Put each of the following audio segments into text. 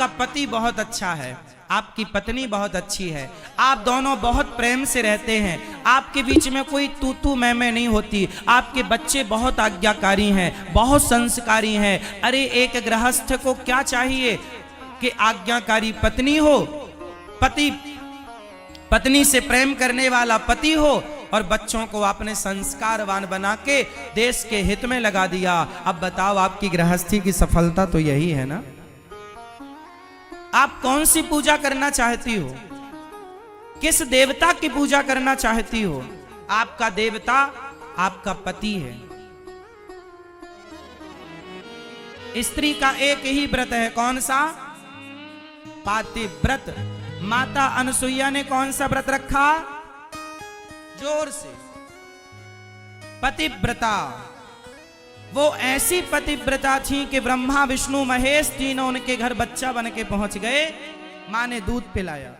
आपका पति बहुत अच्छा है, आपकी पत्नी बहुत अच्छी है, आप दोनों बहुत प्रेम से रहते हैं, आपके बीच में कोई तू तू मैं नहीं होती, आपके बच्चे बहुत आज्ञाकारी हैं, बहुत संस्कारी हैं। अरे एक गृहस्थ को क्या चाहिए कि आज्ञाकारी पत्नी हो, पत्नी से प्रेम करने वाला पति हो, और बच्चों को आपने संस्कारवान बना के देश के हित में लगा दिया। अब बताओ आपकी गृहस्थी की सफलता तो यही है ना। आप कौन सी पूजा करना चाहती हो, किस देवता की पूजा करना चाहती हो? आपका देवता आपका पति है। स्त्री का एक ही व्रत है, कौन सा? पातिव्रत। माता अनसुईया ने कौन सा व्रत रखा? जोर से, पतिव्रता। वो ऐसी पतिव्रता थी कि ब्रह्मा विष्णु महेश तीनों उनके घर बच्चा बन के पहुंच गए। मां ने दूध पिलाया।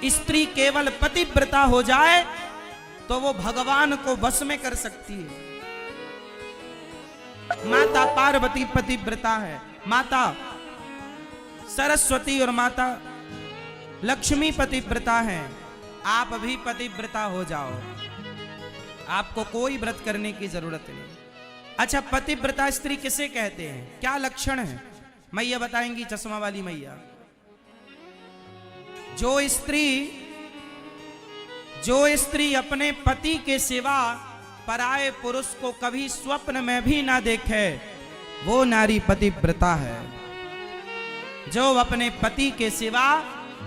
स्त्री केवल पतिव्रता हो जाए तो वो भगवान को वश में कर सकती है। माता पार्वती पतिव्रता है, माता सरस्वती और माता लक्ष्मी पतिव्रता है। आप भी पतिव्रता हो जाओ, आपको कोई व्रत करने की जरूरत नहीं। अच्छा, पतिव्रता स्त्री किसे कहते हैं, क्या लक्षण है? मैया बताएंगी, चश्मा वाली मैया। जो स्त्री अपने पति के सिवा पराये पुरुष को कभी स्वप्न में भी ना देखे, वो नारी पतिव्रता है। जो अपने पति के सिवा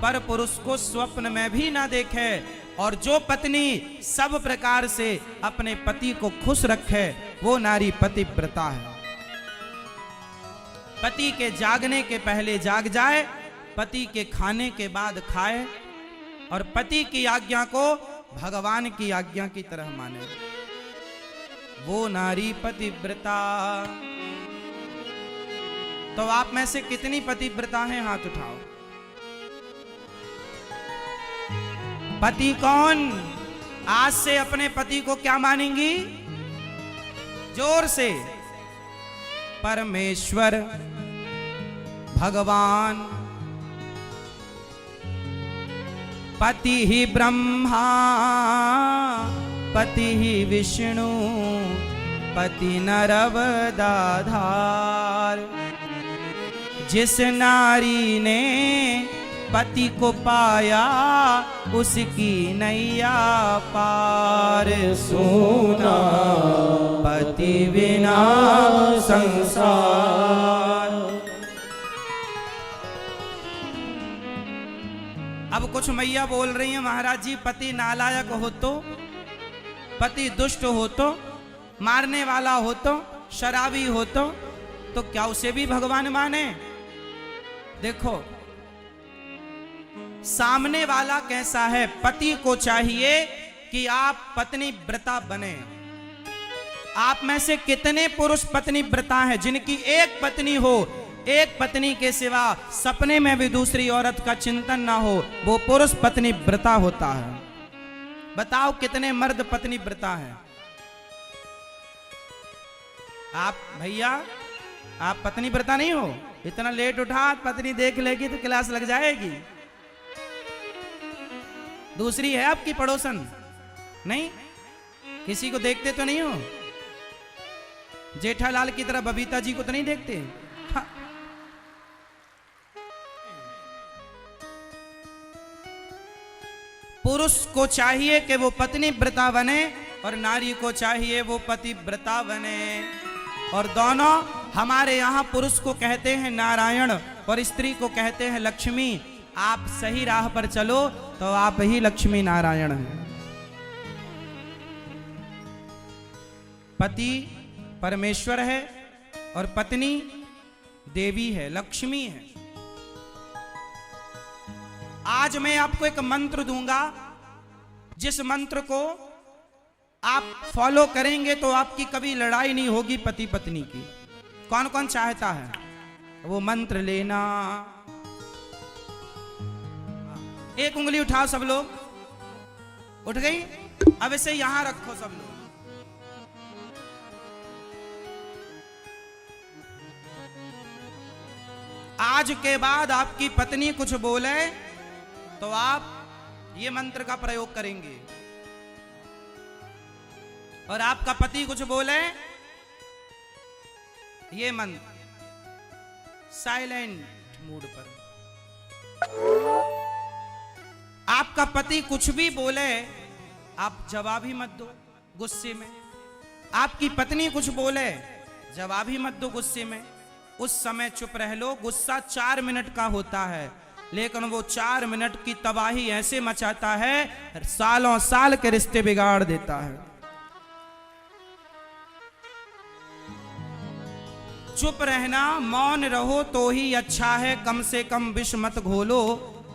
पर पुरुष को स्वप्न में भी ना देखे, और जो पत्नी सब प्रकार से अपने पति को खुश रखे, वो नारी पतिव्रता है। पति के जागने के पहले जाग जाए, पति के खाने के बाद खाए, और पति की आज्ञा को भगवान की आज्ञा की तरह माने, वो नारी पतिव्रता। तो आप में से कितनी पतिव्रता हैं? हाथ उठाओ। पति कौन? आज से अपने पति को क्या मानेंगी? जोर से, परमेश्वर भगवान। पति ही ब्रह्मा, पति ही विष्णु, पति नरवदाधार। जिस नारी ने पति को पाया, उसकी नैया पार। सोना पति बिना संसार। अब कुछ मैया बोल रही हैं, महाराज जी पति नालायक हो तो, पति दुष्ट हो तो, मारने वाला हो तो, शराबी हो तो क्या उसे भी भगवान माने? देखो सामने वाला कैसा है। पति को चाहिए कि आप पत्नी व्रता बने। आप में से कितने पुरुष पत्नी व्रता हैं जिनकी एक पत्नी हो, एक पत्नी के सिवा सपने में भी दूसरी औरत का चिंतन ना हो, वो पुरुष पत्नी व्रता होता है। बताओ कितने मर्द पत्नी व्रता हैं? आप भैया, आप पत्नी व्रता नहीं हो? इतना लेट उठा, पत्नी देख लेगी तो क्लास लग जाएगी। दूसरी है आपकी पड़ोसन? नहीं, किसी को देखते तो नहीं हो? जेठालाल की तरह बबीता जी को तो नहीं देखते? हाँ। पुरुष को चाहिए कि वो पत्नी व्रता बने, और नारी को चाहिए वो पतिव्रता बने। और दोनों, हमारे यहाँ पुरुष को कहते हैं नारायण और स्त्री को कहते हैं लक्ष्मी। आप सही राह पर चलो तो आप ही लक्ष्मी नारायण हैं। पति परमेश्वर है और पत्नी देवी है, लक्ष्मी है। आज मैं आपको एक मंत्र दूंगा, जिस मंत्र को आप फॉलो करेंगे तो आपकी कभी लड़ाई नहीं होगी पति पत्नी की। कौन कौन चाहता है वो मंत्र लेना? एक उंगली उठाओ सब लोग। उठ गई? अब इसे यहां रखो सब लोग। आज के बाद आपकी पत्नी कुछ बोले तो आप ये मंत्र का प्रयोग करेंगे, और आपका पति कुछ बोले ये मंत्र साइलेंट मूड पर। आपका पति कुछ भी बोले आप जवाब ही मत दो गुस्से में। आपकी पत्नी कुछ बोले जवाब ही मत दो गुस्से में, उस समय चुप रह लो। गुस्सा 4 मिनट का होता है, लेकिन वो 4 मिनट की तबाही ऐसे मचाता है, सालों साल के रिश्ते बिगाड़ देता है। चुप रहना, मौन रहो तो ही अच्छा है, कम से कम विष मत घोलो।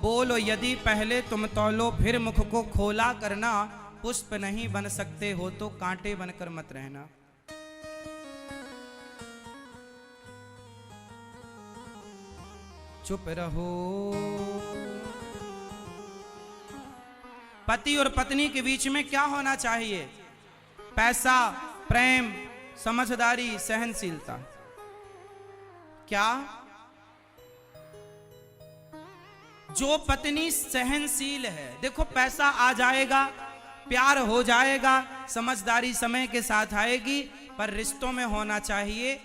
बोलो यदि पहले तुम तौलो, फिर मुख को खोला करना। पुष्प नहीं बन सकते हो तो कांटे बनकर मत रहना। चुप रहो। पति और पत्नी के बीच में क्या होना चाहिए? पैसा, प्रेम, समझदारी, सहनशीलता। क्या जो पत्नी सहनशील है, देखो पैसा आ जाएगा, प्यार हो जाएगा, समझदारी समय के साथ आएगी, पर रिश्तों में होना चाहिए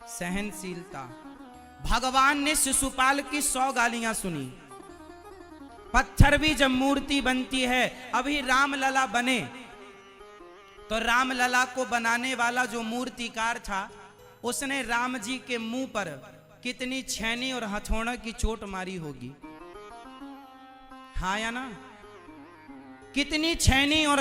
सहनशीलता। भगवान ने शिशुपाल की 100 गालियां सुनी। पत्थर भी जब मूर्ति बनती है, अभी रामलला बने तो रामलला को बनाने वाला जो मूर्तिकार था, उसने राम जी के मुंह पर कितनी छेनी और हथौड़ा की चोट मारी होगी? हाँ या ना? कितनी छेनी और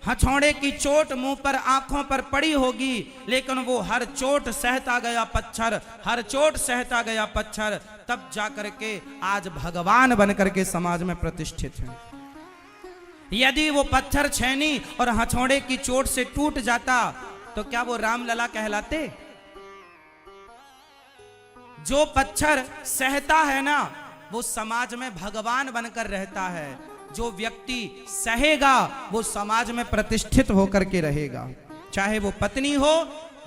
हथौड़े की चोट मुंह पर, आंखों पर पड़ी होगी, लेकिन वो हर चोट सहता गया पत्थर, हर चोट सहता गया पत्थर, तब जाकर के आज भगवान बनकर के समाज में प्रतिष्ठित है। यदि वो पत्थर, छेनी और हथौड़े की चोट से टूट जाता तो क्या वो रामलला कहलाते? जो पत्थर सहता है ना, वो समाज में भगवान बनकर रहता है। जो व्यक्ति सहेगा वो समाज में प्रतिष्ठित होकर के रहेगा, चाहे वो पत्नी हो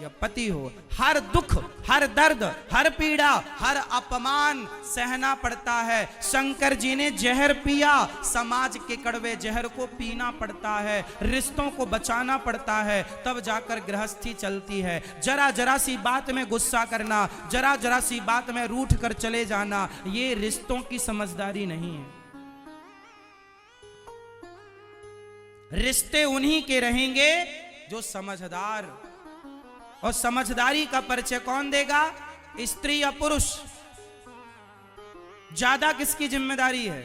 या पति हो। हर दुख, हर दर्द, हर पीड़ा, हर अपमान सहना पड़ता है। शंकर जी ने जहर पिया, समाज के कड़वे जहर को पीना पड़ता है, रिश्तों को बचाना पड़ता है, तब जाकर गृहस्थी चलती है। जरा जरा सी बात में गुस्सा करना, जरा जरा सी बात में रूठ कर चले जाना, ये रिश्तों की समझदारी नहीं है। रिश्ते उन्हीं के रहेंगे जो समझदार, और समझदारी का परिचय कौन देगा? स्त्री या पुरुष? ज्यादा किसकी जिम्मेदारी है?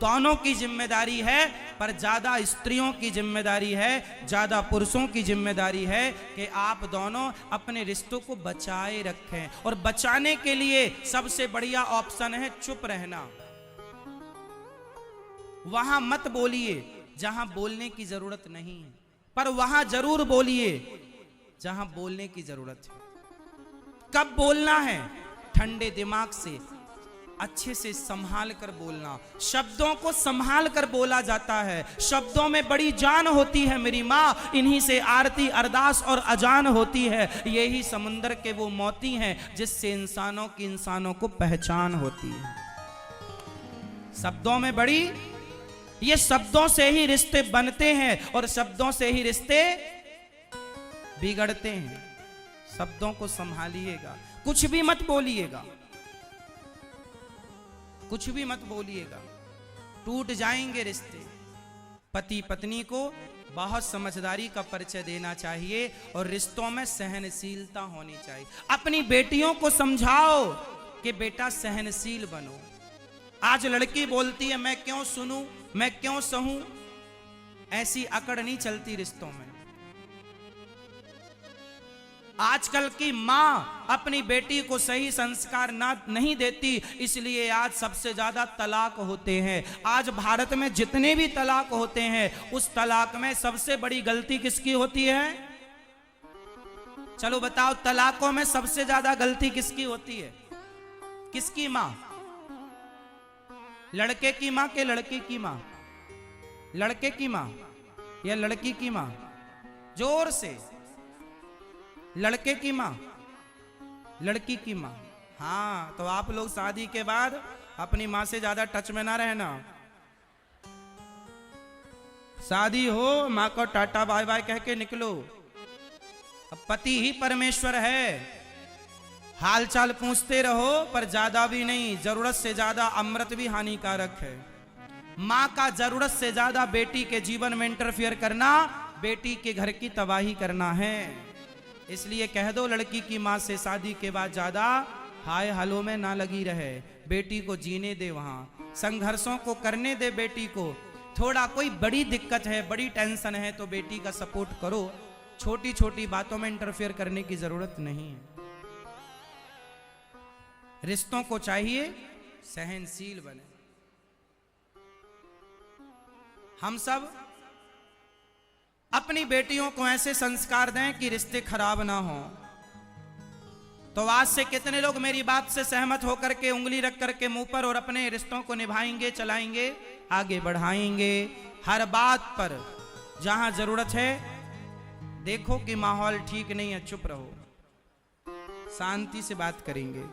दोनों की जिम्मेदारी है, पर ज्यादा स्त्रियों की जिम्मेदारी है, ज्यादा पुरुषों की जिम्मेदारी है कि आप दोनों अपने रिश्तों को बचाए रखें। और बचाने के लिए सबसे बढ़िया ऑप्शन है चुप रहना। वहां मत बोलिए जहां बोलने की जरूरत नहीं है, पर वहां जरूर बोलिए जहां बोलने की जरूरत है। कब बोलना है? ठंडे दिमाग से, अच्छे से संभाल कर बोलना। शब्दों को संभाल कर बोला जाता है। शब्दों में बड़ी जान होती है मेरी माँ, इन्हीं से आरती, अरदास और अजान होती है। यही समुंदर के वो मोती हैं जिससे इंसानों की इंसानों को पहचान होती है। शब्दों में बड़ी, ये शब्दों से ही रिश्ते बनते हैं और शब्दों से ही रिश्ते बिगड़ते हैं। शब्दों को संभालिएगा, कुछ भी मत बोलिएगा, कुछ भी मत बोलिएगा, टूट जाएंगे रिश्ते। पति पत्नी को बहुत समझदारी का परिचय देना चाहिए और रिश्तों में सहनशीलता होनी चाहिए। अपनी बेटियों को समझाओ कि बेटा सहनशील बनो। आज लड़की बोलती है मैं क्यों सुनूं, मैं क्यों सहूं, ऐसी अकड़ नहीं चलती रिश्तों में। आजकल की मां अपनी बेटी को सही संस्कार नहीं देती, इसलिए आज सबसे ज्यादा तलाक होते हैं। आज भारत में जितने भी तलाक होते हैं, उस तलाक में सबसे बड़ी गलती किसकी होती है? चलो बताओ, तलाकों में सबसे ज्यादा गलती किसकी होती है? किसकी मां? लड़के की मां के लड़के की मां? लड़के की मां या लड़की की मां? जोर से। लड़के की मां, लड़की की मां। हाँ, तो आप लोग शादी के बाद अपनी माँ से ज्यादा टच में ना रहना। शादी हो, माँ को टाटा बाय बाय कह के निकलो। अब पति ही परमेश्वर है, हाल चाल पूछते रहो पर ज्यादा भी नहीं, जरूरत से ज्यादा अमृत भी हानिकारक है। माँ का जरूरत से ज्यादा बेटी के जीवन में इंटरफियर करना बेटी के घर की तबाही करना है। इसलिए कह दो लड़की की माँ से शादी के बाद ज्यादा हाय हलो में ना लगी रहे, बेटी को जीने दे, वहां संघर्षों को करने दे बेटी को। थोड़ा कोई बड़ी दिक्कत है, बड़ी टेंशन है तो बेटी का सपोर्ट करो, छोटी छोटी बातों में इंटरफेयर करने की जरूरत नहीं है। रिश्तों को चाहिए सहनशील बने। हम सब अपनी बेटियों को ऐसे संस्कार दें कि रिश्ते खराब ना हो। तो आज से कितने लोग मेरी बात से सहमत होकर के उंगली रख करके मुंह पर और अपने रिश्तों को निभाएंगे, चलाएंगे, आगे बढ़ाएंगे। हर बात पर जहां जरूरत है, देखो कि माहौल ठीक नहीं है, चुप रहो, शांति से बात करेंगे।